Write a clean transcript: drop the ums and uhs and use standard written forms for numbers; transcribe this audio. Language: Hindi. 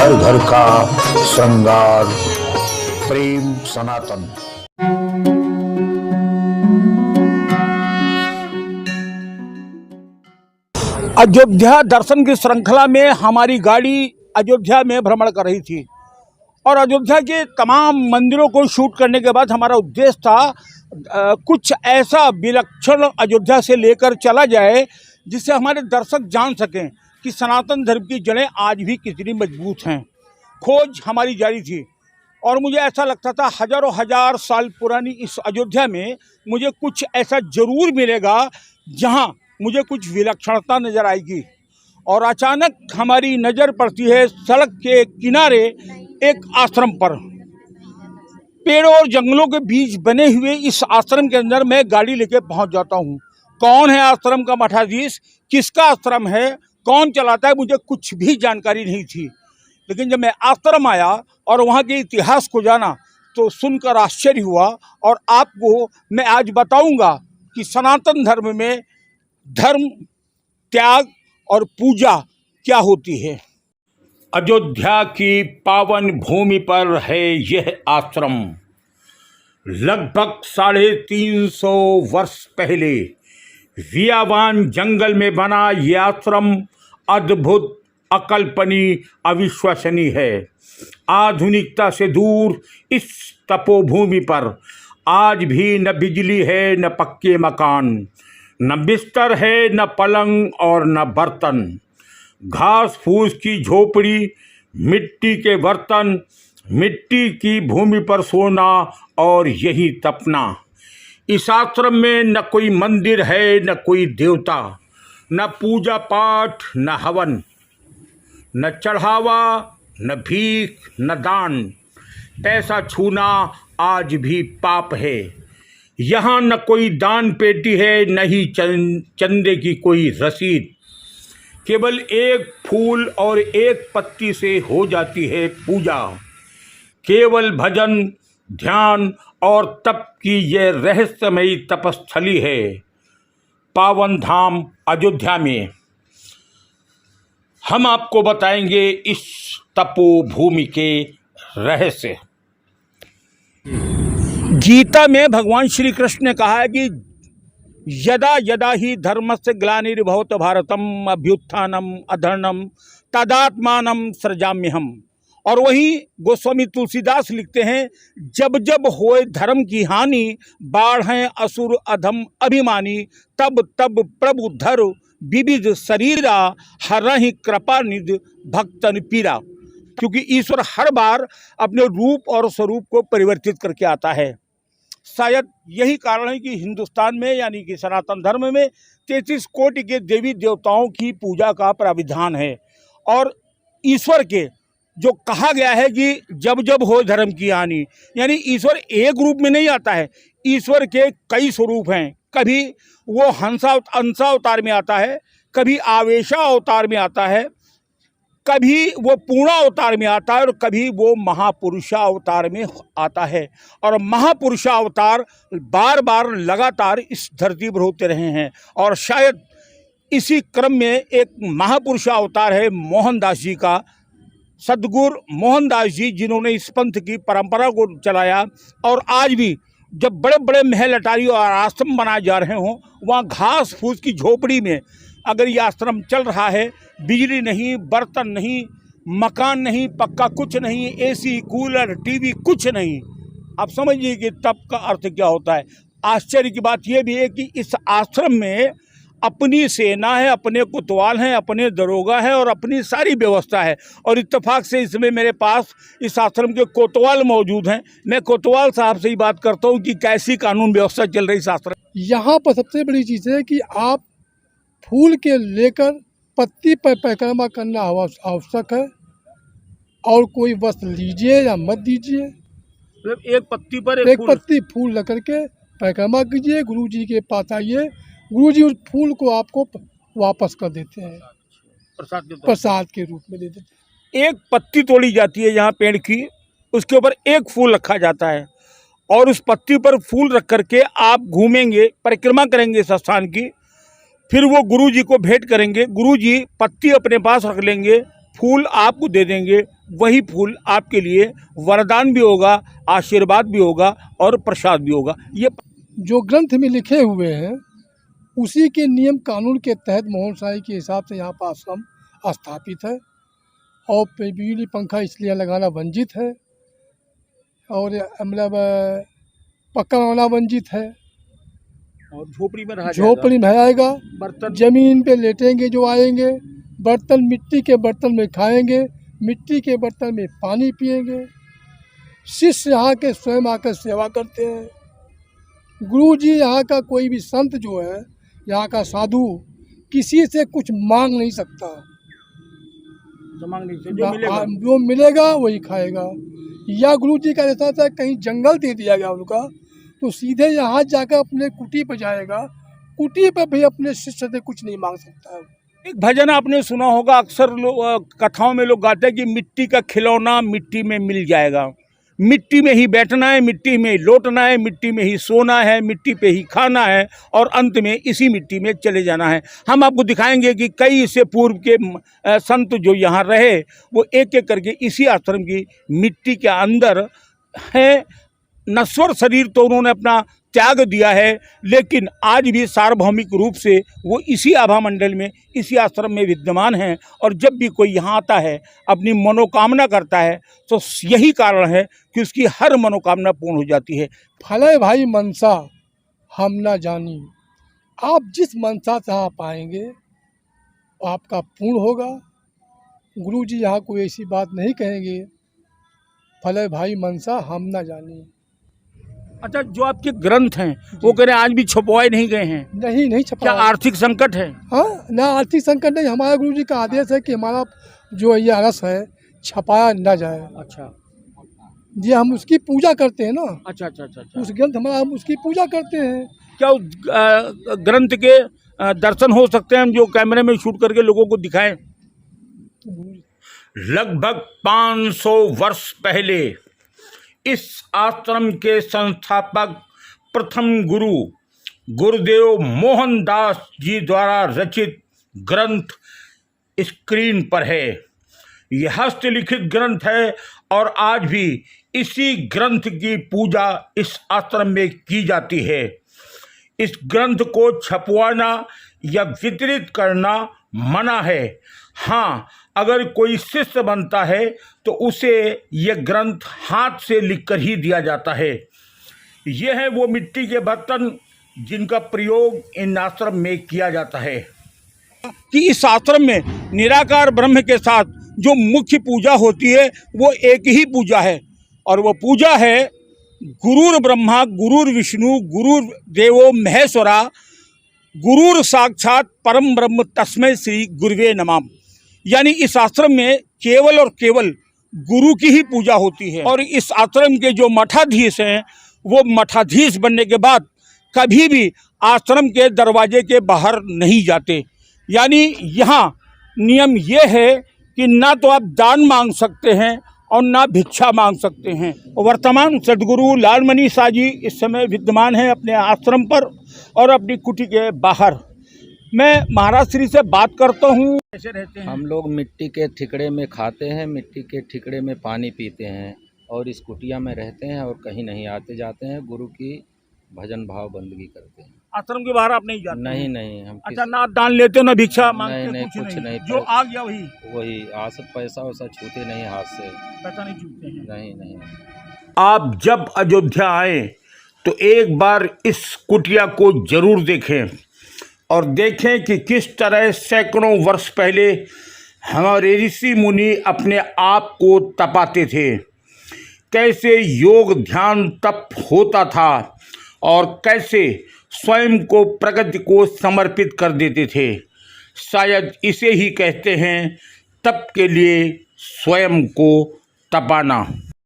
घर घर का श्रृंगार। प्रेम सनातन। अयोध्या दर्शन की श्रृंखला में हमारी गाड़ी अयोध्या में भ्रमण कर रही थी और अयोध्या के तमाम मंदिरों को शूट करने के बाद हमारा उद्देश्य था कुछ ऐसा विलक्षण अयोध्या से लेकर चला जाए जिससे हमारे दर्शक जान सकें कि सनातन धर्म की जड़ें आज भी कितनी मजबूत हैं। खोज हमारी जारी थी और मुझे ऐसा लगता था हजारों हजार साल पुरानी इस अयोध्या में मुझे कुछ ऐसा ज़रूर मिलेगा जहां मुझे कुछ विलक्षणता नज़र आएगी। और अचानक हमारी नज़र पड़ती है सड़क के किनारे एक आश्रम पर। पेड़ों और जंगलों के बीच बने हुए इस आश्रम के अंदर मैं गाड़ी लेके पहुंच जाता हूं। कौन है आश्रम का मठाधीश, किसका आश्रम है, कौन चलाता है, मुझे कुछ भी जानकारी नहीं थी। लेकिन जब मैं आश्रम आया और वहाँ के इतिहास को जाना तो सुनकर आश्चर्य हुआ और आपको मैं आज बताऊंगा कि सनातन धर्म में धर्म, त्याग और पूजा क्या होती है। अयोध्या की पावन भूमि पर है यह आश्रम। लगभग 350 वर्ष पहले वियावान जंगल में बना यह आश्रम अद्भुत, अकल्पनीय, अविश्वसनीय है। आधुनिकता से दूर इस तपोभूमि पर आज भी न बिजली है, न पक्के मकान, न बिस्तर है, न पलंग और न बर्तन। घास फूस की झोपड़ी, मिट्टी के बर्तन, मिट्टी की भूमि पर सोना और यही तपना। इस आश्रम में न कोई मंदिर है, न कोई देवता, न पूजा पाठ, न हवन, न चढ़ावा, न भीख, न दान। पैसा छूना आज भी पाप है। यहाँ न कोई दान पेटी है, न ही चंदे की कोई रसीद। केवल एक फूल और एक पत्ती से हो जाती है पूजा। केवल भजन, ध्यान और तप की यह रहस्यमयी तपस्थली है पावन धाम अयोध्या में। हम आपको बताएंगे इस तपोभूमि के रहस्य। गीता में भगवान श्री कृष्ण ने कहा है कि यदा यदा ही धर्मस्य ग्लानिर्भवत भारतम अभ्युत्थानम अधर्मम तदात्मानं सृजाम्यहम्। और वही गोस्वामी तुलसीदास लिखते हैं, जब जब होए धर्म की हानि, बाढ़ें असुर अधम अभिमानी, तब तब प्रभु धर विविध शरीरा, हरहि कृपा निधि भक्तन पीरा। क्योंकि ईश्वर हर बार अपने रूप और स्वरूप को परिवर्तित करके आता है। शायद यही कारण है कि हिंदुस्तान में यानी कि सनातन धर्म में 33 कोटि के देवी देवताओं की पूजा का प्राविधान है। और ईश्वर के जो कहा गया है कि जब जब हो धर्म की हानि, यानी ईश्वर एक रूप में नहीं आता है। ईश्वर के कई स्वरूप हैं। कभी वो अंशा अवतार में आता है, कभी आवेशा अवतार में आता है, कभी वो पूर्णा अवतार में आता है और कभी वो महापुरुषा अवतार में आता है। और महापुरुषा अवतार बार बार लगातार इस धरती पर होते रहे हैं। और शायद इसी क्रम में एक महापुरुषा अवतार है मोहनदास जी का, सद्गुरु मोहनदास जी, जिन्होंने इस पंथ की परंपरा को चलाया। और आज भी जब बड़े बड़े महल अटारी और आश्रम बनाए जा रहे हों, वहाँ घास फूस की झोपड़ी में अगर ये आश्रम चल रहा है, बिजली नहीं, बर्तन नहीं, मकान नहीं, पक्का कुछ नहीं, एसी, कूलर, टीवी कुछ नहीं, आप समझिए कि तप का अर्थ क्या होता है। आश्चर्य की बात यह भी है कि इस आश्रम में अपनी सेना है, अपने कोतवाल हैं, अपने दरोगा हैं और अपनी सारी व्यवस्था है। और इत्तेफाक से इसमें मेरे पास इस आश्रम के कोतवाल मौजूद हैं। मैं कोतवाल साहब से ही बात करता हूं कि कैसी कानून व्यवस्था चल रही इस आश्रम। यहाँ पर सबसे बड़ी चीज़ है कि आप फूल के लेकर पत्ती पर परिक्रमा करना आवश्यक है। और कोई वस्त्र लीजिए या मत दीजिए, मतलब एक पत्ती पर एक पत्ती फूल रख करके परिक्रमा कीजिए। गुरु जी के पास आइए, गुरु जी उस फूल को आपको वापस कर देते हैं, प्रसाद के रूप में दे देते हैं। एक पत्ती तोड़ी जाती है यहाँ पेड़ की, उसके ऊपर एक फूल रखा जाता है और उस पत्ती पर फूल रख करके आप घूमेंगे, परिक्रमा करेंगे इस स्थान की। फिर वो गुरु जी को भेंट करेंगे। गुरु जी पत्ती अपने पास रख लेंगे, फूल आपको दे देंगे, वही फूल आपके लिए वरदान भी होगा, आशीर्वाद भी होगा और प्रसाद भी होगा। ये जो ग्रंथ में लिखे हुए हैं उसी के नियम कानून के तहत मोहन साई के हिसाब से यहाँ पर आश्रम स्थापित है और बिजली पंखा इसलिए लगाना वंजित है और मतलब पक्का बनाना वंजित है। और झोपड़ी में रहा झोपड़ी में आएगा, बर्तन जमीन पे लेटेंगे जो आएंगे, बर्तन मिट्टी के बर्तन में खाएंगे, मिट्टी के बर्तन में पानी पिएंगे। शिष्य यहाँ के स्वयं आकर सेवा करते हैं। गुरु जी यहाँ का कोई भी संत जो है, यहाँ का साधु किसी से कुछ मांग नहीं सकता। जो मिलेगा वही खाएगा। या गुरु जी का ऐसा था कहीं जंगल दे दिया गया उनका तो सीधे यहाँ जाकर अपने कुटी पर जाएगा, कुटी पर भी अपने शिष्य से कुछ नहीं मांग सकता है। एक भजन आपने सुना होगा, अक्सर कथाओं में लोग गाते हैं कि मिट्टी का खिलौना मिट्टी में मिल जाएगा, मिट्टी में ही बैठना है, मिट्टी में ही लौटना है, मिट्टी में ही सोना है, मिट्टी पे ही खाना है और अंत में इसी मिट्टी में चले जाना है। हम आपको दिखाएंगे कि कई इससे पूर्व के संत जो यहाँ रहे वो एक एक करके इसी आश्रम की मिट्टी के अंदर है। नश्वर शरीर तो उन्होंने अपना त्याग दिया है, लेकिन आज भी सार्वभौमिक रूप से वो इसी आभा मंडल में, इसी आश्रम में विद्यमान हैं। और जब भी कोई यहाँ आता है, अपनी मनोकामना करता है, तो यही कारण है कि उसकी हर मनोकामना पूर्ण हो जाती है। फले भाई मनसा हम ना जानी, आप जिस मनसा से आप आएंगे आपका पूर्ण होगा। गुरु जी यहाँ कोई ऐसी बात नहीं कहेंगे, फले भाई मनसा हम ना जानी। अच्छा, जो आपके ग्रंथ हैं वो कह रहे हैं आज भी छपवाए नहीं गए हैं? नहीं छपा। क्या आर्थिक संकट है? हाँ, ना आर्थिक संकट नहीं, हमारे गुरु जी का आदेश है कि हमारा जो ये रस है छपाया न जाए। अच्छा जी, हम उसकी पूजा करते हैं ना। अच्छा अच्छा अच्छा, अच्छा। उस ग्रंथ हमारा हम उसकी पूजा करते हैं। क्या उस ग्रंथ के दर्शन हो सकते हैं, हम जो कैमरे में शूट करके लोगों को दिखाएं? लगभग 500 वर्ष पहले इस आश्रम के संस्थापक प्रथम गुरु गुरुदेव मोहनदास जी द्वारा रचित ग्रंथ स्क्रीन पर है। यह हस्तलिखित ग्रंथ है और आज भी इसी ग्रंथ की पूजा इस आश्रम में की जाती है। इस ग्रंथ को छपवाना या वितरित करना मना है। हाँ, अगर कोई शिष्य बनता है तो उसे यह ग्रंथ हाथ से लिखकर ही दिया जाता है। यह है वो मिट्टी के बर्तन जिनका प्रयोग इन आश्रम में किया जाता है। कि इस आश्रम में निराकार ब्रह्म के साथ जो मुख्य पूजा होती है वो एक ही पूजा है, और वो पूजा है गुरुर ब्रह्मा गुरुर विष्णु गुरुर देवो महेश्वरा गुरुर साक्षात परम ब्रह्म तस्मै श्री गुरुवे नमः। यानी इस आश्रम में केवल और केवल गुरु की ही पूजा होती है। और इस आश्रम के जो मठाधीश हैं वो मठाधीश बनने के बाद कभी भी आश्रम के दरवाजे के बाहर नहीं जाते। यानी यहाँ नियम ये है कि ना तो आप दान मांग सकते हैं और ना भिक्षा मांग सकते हैं। वर्तमान सदगुरु लालमणि शाह जी इस समय विद्यमान हैं अपने आश्रम पर और अपनी कुटी के बाहर। मैं महाराज श्री से बात करता हूँ। कैसे रहते हैं? हम लोग मिट्टी के ठिकड़े में खाते हैं, मिट्टी के ठिकड़े में पानी पीते हैं और इस कुटिया में रहते हैं और कहीं नहीं आते जाते हैं। गुरु की भजन भाव बंदगी करते हैं। आश्रम के बाहर आप नहीं जाते? नहीं हम अच्छा, ना दान लेते हो ना भिक्षा मांगते? नहीं, कुछ नहीं। जो आ गया वही पैसा वैसा छूते नहीं, हाथ से पैसा नहीं छूते हैं? नहीं। आप जब अयोध्या आए तो एक बार इस कुटिया को जरूर देखें और देखें कि किस तरह सैकड़ों वर्ष पहले हमारे ऋषि मुनि अपने आप को तपाते थे, कैसे योग ध्यान तप होता था और कैसे स्वयं को प्रकृति को समर्पित कर देते थे। शायद इसे ही कहते हैं तप के लिए स्वयं को तपाना।